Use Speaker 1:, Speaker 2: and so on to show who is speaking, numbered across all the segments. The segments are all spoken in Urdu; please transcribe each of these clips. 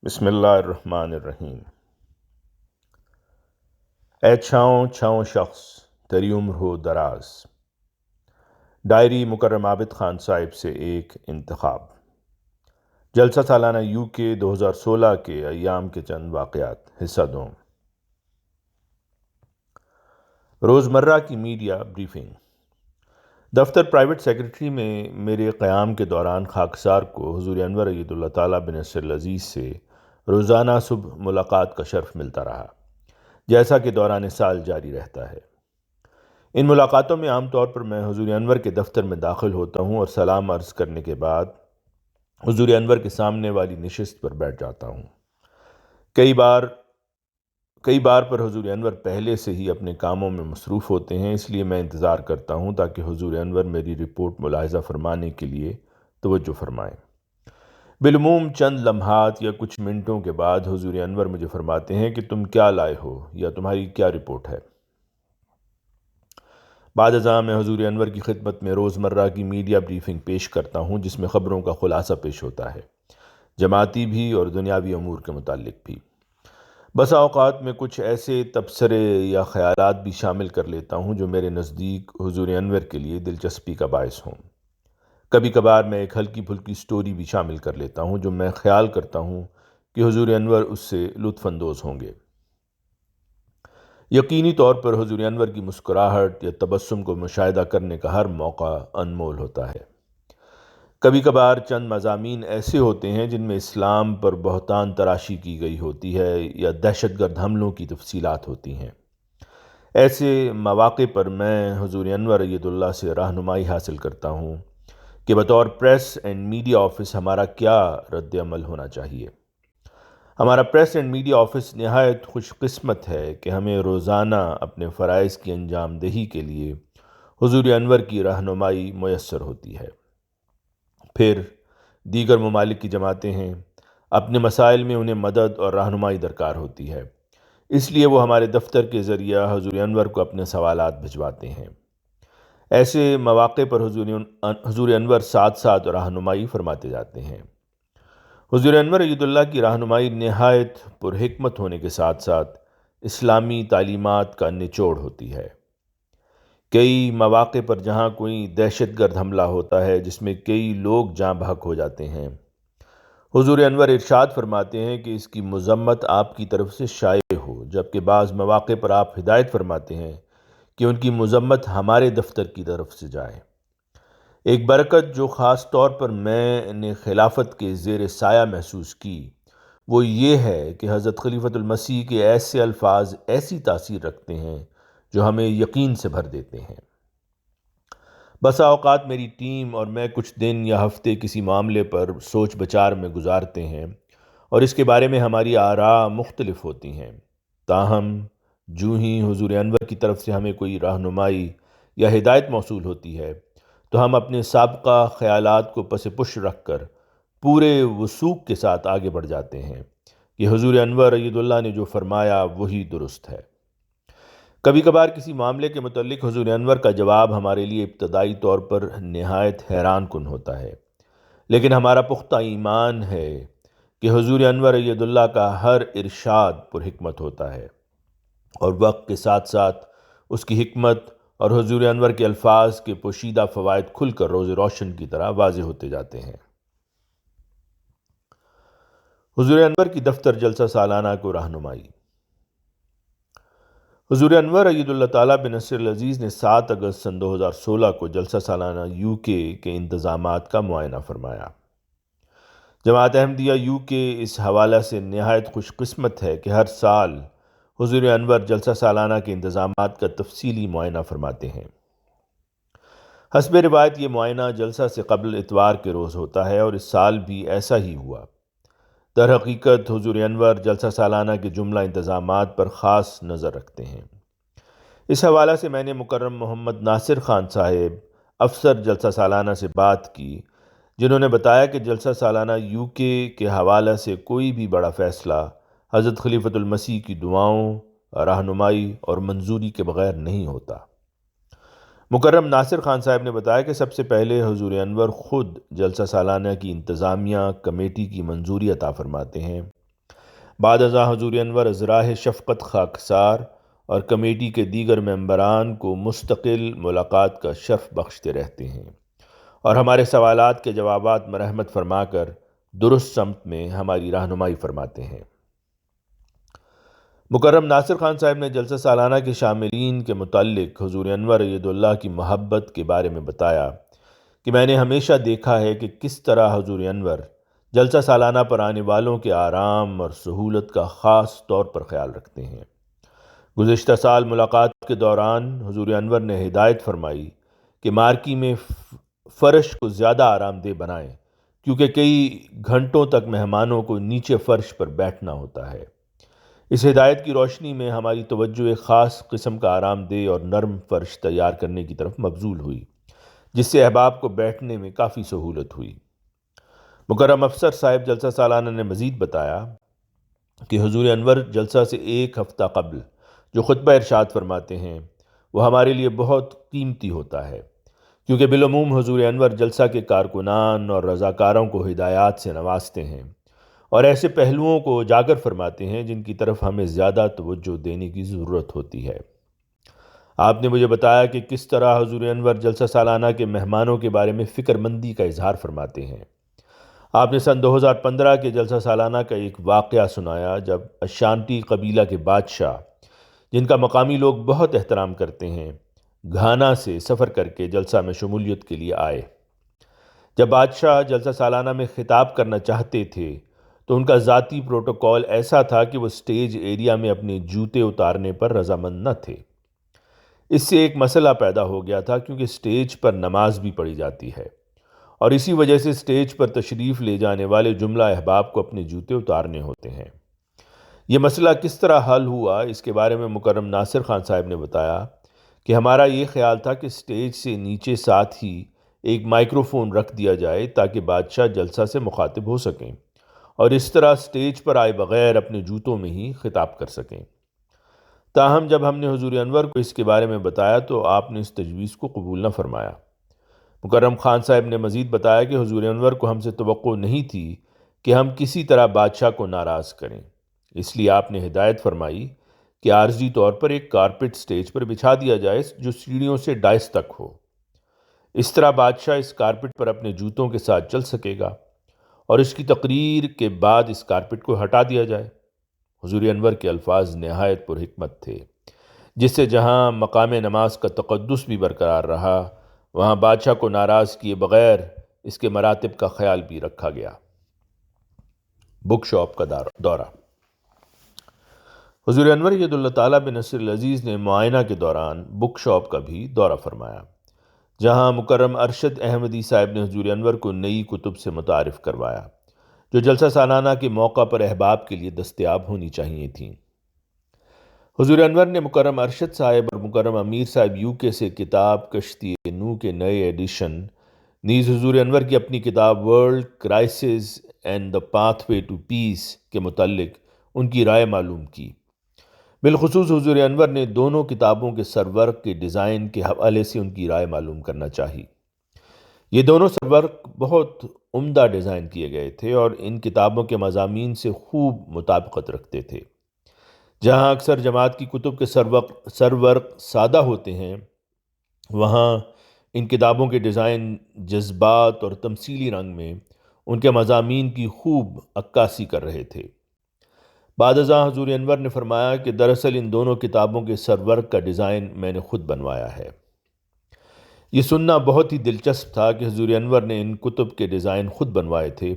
Speaker 1: بسم اللہ الرحمن الرحیم۔ اے چھاؤں چھاؤں شخص تری عمر ہو دراز۔ ڈائری مکرم عابد خان صاحب سے ایک انتخاب۔ جلسہ سالانہ UK 2016 کے ایام کے چند واقعات، حصہ دوم۔ روزمرہ کی میڈیا بریفنگ۔ دفتر پرائیویٹ سیکرٹری میں میرے قیام کے دوران خاکسار کو حضور انور اید اللہ تعالیٰ بن نصر العزیز سے روزانہ صبح ملاقات کا شرف ملتا رہا، جیسا کہ دوران سال جاری رہتا ہے۔ ان ملاقاتوں میں عام طور پر میں حضور انور کے دفتر میں داخل ہوتا ہوں اور سلام عرض کرنے کے بعد حضور انور کے سامنے والی نشست پر بیٹھ جاتا ہوں۔ کئی بار پر حضور انور پہلے سے ہی اپنے کاموں میں مصروف ہوتے ہیں، اس لیے میں انتظار کرتا ہوں تاکہ حضور انور میری رپورٹ ملاحظہ فرمانے کے لیے توجہ فرمائیں۔ بالعموم چند لمحات یا کچھ منٹوں کے بعد حضور انور مجھے فرماتے ہیں کہ تم کیا لائے ہو یا تمہاری کیا رپورٹ ہے۔ بعد ازاں میں حضور انور کی خدمت میں روزمرہ کی میڈیا بریفنگ پیش کرتا ہوں، جس میں خبروں کا خلاصہ پیش ہوتا ہے، جماعتی بھی اور دنیاوی امور کے متعلق بھی۔ بسا اوقات میں کچھ ایسے تبصرے یا خیالات بھی شامل کر لیتا ہوں جو میرے نزدیک حضور انور کے لیے دلچسپی کا باعث ہوں۔ کبھی کبھار میں ایک ہلکی پھلکی سٹوری بھی شامل کر لیتا ہوں جو میں خیال کرتا ہوں کہ حضور انور اس سے لطف اندوز ہوں گے۔ یقینی طور پر حضور انور کی مسکراہٹ یا تبسم کو مشاہدہ کرنے کا ہر موقع انمول ہوتا ہے۔ کبھی کبھار چند مضامین ایسے ہوتے ہیں جن میں اسلام پر بہتان تراشی کی گئی ہوتی ہے یا دہشت گرد حملوں کی تفصیلات ہوتی ہیں۔ ایسے مواقع پر میں حضور انور اید اللہ سے رہنمائی حاصل کرتا ہوں کہ بطور پریس اینڈ میڈیا آفس ہمارا کیا رد عمل ہونا چاہیے۔ ہمارا پریس اینڈ میڈیا آفس نہایت خوش قسمت ہے کہ ہمیں روزانہ اپنے فرائض کی انجام دہی کے لیے حضور انور کی رہنمائی میسر ہوتی ہے۔ پھر دیگر ممالک کی جماعتیں ہیں، اپنے مسائل میں انہیں مدد اور رہنمائی درکار ہوتی ہے، اس لیے وہ ہمارے دفتر کے ذریعہ حضور انور کو اپنے سوالات بھجواتے ہیں۔ ایسے مواقع پر حضور انور ساتھ ساتھ رہنمائی فرماتے جاتے ہیں۔ حضور انور اید اللہ کی رہنمائی نہایت پرحکمت ہونے کے ساتھ ساتھ اسلامی تعلیمات کا نچوڑ ہوتی ہے۔ کئی مواقع پر جہاں کوئی دہشت گرد حملہ ہوتا ہے جس میں کئی لوگ جاں بحق ہو جاتے ہیں، حضور انور ارشاد فرماتے ہیں کہ اس کی مذمت آپ کی طرف سے شائع ہو، جبکہ بعض مواقع پر آپ ہدایت فرماتے ہیں کہ ان کی مذمت ہمارے دفتر کی طرف سے جائے۔ ایک برکت جو خاص طور پر میں نے خلافت کے زیر سایہ محسوس کی وہ یہ ہے کہ حضرت خلیفۃ المسیح کے ایسے الفاظ ایسی تاثیر رکھتے ہیں جو ہمیں یقین سے بھر دیتے ہیں۔ بسا اوقات میری ٹیم اور میں کچھ دن یا ہفتے کسی معاملے پر سوچ بچار میں گزارتے ہیں اور اس کے بارے میں ہماری آراء مختلف ہوتی ہیں، تاہم جو ہی حضور انور کی طرف سے ہمیں کوئی رہنمائی یا ہدایت موصول ہوتی ہے تو ہم اپنے سابقہ خیالات کو پس پش رکھ کر پورے وثوق کے ساتھ آگے بڑھ جاتے ہیں کہ حضور انور اید اللہ نے جو فرمایا وہی درست ہے۔ کبھی کبھار کسی معاملے کے متعلق حضور انور کا جواب ہمارے لیے ابتدائی طور پر نہایت حیران کن ہوتا ہے، لیکن ہمارا پختہ ایمان ہے کہ حضور انور اید اللہ کا ہر ارشاد پر حکمت ہوتا ہے اور وقت کے ساتھ ساتھ اس کی حکمت اور حضور انور کے الفاظ کے پوشیدہ فوائد کھل کر روز روشن کی طرح واضح ہوتے جاتے ہیں۔ حضور انور کی دفتر جلسہ سالانہ کو رہنمائی۔ حضور انور اید اللہ تعالیٰ بن نصر العزیز نے 7 اگست سن 2016 کو جلسہ سالانہ UK کے انتظامات کا معائنہ فرمایا۔ جماعت احمدیہ UK اس حوالہ سے نہایت خوش قسمت ہے کہ ہر سال حضور انور جلسہ سالانہ کے انتظامات کا تفصیلی معائنہ فرماتے ہیں۔ حسب روایت یہ معائنہ جلسہ سے قبل اتوار کے روز ہوتا ہے اور اس سال بھی ایسا ہی ہوا۔ در حقیقت حضور انور جلسہ سالانہ کے جملہ انتظامات پر خاص نظر رکھتے ہیں۔ اس حوالہ سے میں نے مکرم محمد ناصر خان صاحب افسر جلسہ سالانہ سے بات کی، جنہوں نے بتایا کہ جلسہ سالانہ UK کے حوالہ سے کوئی بھی بڑا فیصلہ حضرت خلیفۃ المسیح کی دعاؤں، رہنمائی اور منظوری کے بغیر نہیں ہوتا۔ مکرم ناصر خان صاحب نے بتایا کہ سب سے پہلے حضور انور خود جلسہ سالانہ کی انتظامیہ کمیٹی کی منظوری عطا فرماتے ہیں، بعد ازاں حضور انور ازراہ شفقت خاکسار اور کمیٹی کے دیگر ممبران کو مستقل ملاقات کا شرف بخشتے رہتے ہیں اور ہمارے سوالات کے جوابات میں رحمت فرما کر درست سمت میں ہماری رہنمائی فرماتے ہیں۔ مکرم ناصر خان صاحب نے جلسہ سالانہ کے شاملین کے متعلق حضور انور ایدہ اللہ کی محبت کے بارے میں بتایا کہ میں نے ہمیشہ دیکھا ہے کہ کس طرح حضور انور جلسہ سالانہ پر آنے والوں کے آرام اور سہولت کا خاص طور پر خیال رکھتے ہیں۔ گزشتہ سال ملاقات کے دوران حضور انور نے ہدایت فرمائی کہ مارکی میں فرش کو زیادہ آرام دہ بنائیں، کیونکہ کئی گھنٹوں تک مہمانوں کو نیچے فرش پر بیٹھنا ہوتا ہے۔ اس ہدایت کی روشنی میں ہماری توجہ ایک خاص قسم کا آرام دہ اور نرم فرش تیار کرنے کی طرف مبذول ہوئی، جس سے احباب کو بیٹھنے میں کافی سہولت ہوئی۔ مکرم افسر صاحب جلسہ سالانہ نے مزید بتایا کہ حضور انور جلسہ سے ایک ہفتہ قبل جو خطبہ ارشاد فرماتے ہیں وہ ہمارے لیے بہت قیمتی ہوتا ہے، کیونکہ بالعموم حضور انور جلسہ کے کارکنان اور رضاکاروں کو ہدایات سے نوازتے ہیں اور ایسے پہلوؤں کو اجاگر فرماتے ہیں جن کی طرف ہمیں زیادہ توجہ دینے کی ضرورت ہوتی ہے۔ آپ نے مجھے بتایا کہ کس طرح حضور انور جلسہ سالانہ کے مہمانوں کے بارے میں فکر مندی کا اظہار فرماتے ہیں۔ آپ نے سن 2015 کے جلسہ سالانہ کا ایک واقعہ سنایا جب اشانٹی قبیلہ کے بادشاہ، جن کا مقامی لوگ بہت احترام کرتے ہیں، گھانا سے سفر کر کے جلسہ میں شمولیت کے لیے آئے۔ جب بادشاہ جلسہ سالانہ میں خطاب کرنا چاہتے تھے تو ان کا ذاتی پروٹوکول ایسا تھا کہ وہ سٹیج ایریا میں اپنے جوتے اتارنے پر رضامند نہ تھے۔ اس سے ایک مسئلہ پیدا ہو گیا تھا، کیونکہ سٹیج پر نماز بھی پڑھی جاتی ہے اور اسی وجہ سے سٹیج پر تشریف لے جانے والے جملہ احباب کو اپنے جوتے اتارنے ہوتے ہیں۔ یہ مسئلہ کس طرح حل ہوا، اس کے بارے میں مکرم ناصر خان صاحب نے بتایا کہ ہمارا یہ خیال تھا کہ سٹیج سے نیچے ساتھ ہی ایک مائکروفون رکھ دیا جائے تاکہ بادشاہ جلسہ سے مخاطب ہو سکیں اور اس طرح سٹیج پر آئے بغیر اپنے جوتوں میں ہی خطاب کر سکیں۔ تاہم جب ہم نے حضور انور کو اس کے بارے میں بتایا تو آپ نے اس تجویز کو قبول نہ فرمایا۔ مکرم خان صاحب نے مزید بتایا کہ حضور انور کو ہم سے توقع نہیں تھی کہ ہم کسی طرح بادشاہ کو ناراض کریں، اس لیے آپ نے ہدایت فرمائی کہ عارضی طور پر ایک کارپٹ سٹیج پر بچھا دیا جائے جو سیڑھیوں سے ڈائس تک ہو۔ اس طرح بادشاہ اس کارپٹ پر اپنے جوتوں کے ساتھ چل سکے گا اور اس کی تقریر کے بعد اس کارپٹ کو ہٹا دیا جائے۔ حضور انور کے الفاظ نہایت پر حکمت تھے، جس سے جہاں مقام نماز کا تقدس بھی برقرار رہا، وہاں بادشاہ کو ناراض کیے بغیر اس کے مراتب کا خیال بھی رکھا گیا۔ بک شاپ کا دورہ۔ حضور انور ید اللہ تعالیٰ بن نصر العزیز نے معائنہ کے دوران بک شاپ کا بھی دورہ فرمایا، جہاں مکرم ارشد احمدی صاحب نے حضور انور کو نئی کتب سے متعارف کروایا جو جلسہ سالانہ کے موقع پر احباب کے لیے دستیاب ہونی چاہیے تھیں۔ حضور انور نے مکرم ارشد صاحب اور مکرم امیر صاحب UK سے کتاب کشتی نوح کے نئے ایڈیشن، نیز حضور انور کی اپنی کتاب world crisis and the path way to peace کے متعلق ان کی رائے معلوم کی۔ بالخصوص حضور انور نے دونوں کتابوں کے سرورق کے ڈیزائن کے حوالے سے ان کی رائے معلوم کرنا چاہی۔ یہ دونوں سرورق بہت عمدہ ڈیزائن کیے گئے تھے اور ان کتابوں کے مضامین سے خوب مطابقت رکھتے تھے۔ جہاں اکثر جماعت کی کتب کے سرورق سادہ ہوتے ہیں، وہاں ان کتابوں کے ڈیزائن جذبات اور تمثیلی رنگ میں ان کے مضامین کی خوب عکاسی کر رہے تھے۔ بعد ازاں حضور انور نے فرمایا کہ دراصل ان دونوں کتابوں کے سرورق کا ڈیزائن میں نے خود بنوایا ہے۔ یہ سننا بہت ہی دلچسپ تھا کہ حضور انور نے ان کتب کے ڈیزائن خود بنوائے تھے،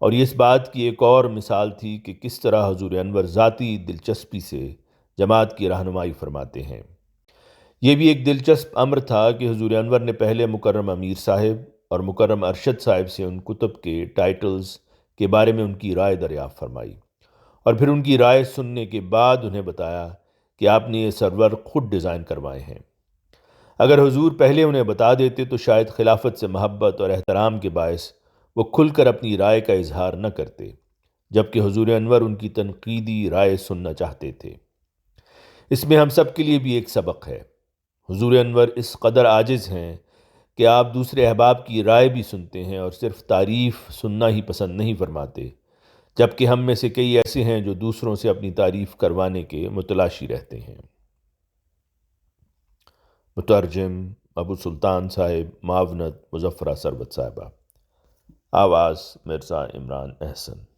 Speaker 1: اور یہ اس بات کی ایک اور مثال تھی کہ کس طرح حضور انور ذاتی دلچسپی سے جماعت کی رہنمائی فرماتے ہیں۔ یہ بھی ایک دلچسپ امر تھا کہ حضور انور نے پہلے مکرم امیر صاحب اور مکرم ارشد صاحب سے ان کتب کے ٹائٹلز کے بارے میں ان کی رائے دریافت فرمائی، اور پھر ان کی رائے سننے کے بعد انہیں بتایا کہ آپ نے یہ سرورق خود ڈیزائن کروائے ہیں۔ اگر حضور پہلے انہیں بتا دیتے تو شاید خلافت سے محبت اور احترام کے باعث وہ کھل کر اپنی رائے کا اظہار نہ کرتے، جبکہ حضور انور ان کی تنقیدی رائے سننا چاہتے تھے۔ اس میں ہم سب کے لیے بھی ایک سبق ہے۔ حضور انور اس قدر عاجز ہیں کہ آپ دوسرے احباب کی رائے بھی سنتے ہیں اور صرف تعریف سننا ہی پسند نہیں فرماتے، جبکہ ہم میں سے کئی ایسے ہیں جو دوسروں سے اپنی تعریف کروانے کے متلاشی رہتے ہیں۔ مترجم ابو سلطان صاحب، معاونت مظفرہ ثروت صاحبہ، آواز مرزا عمران احسن۔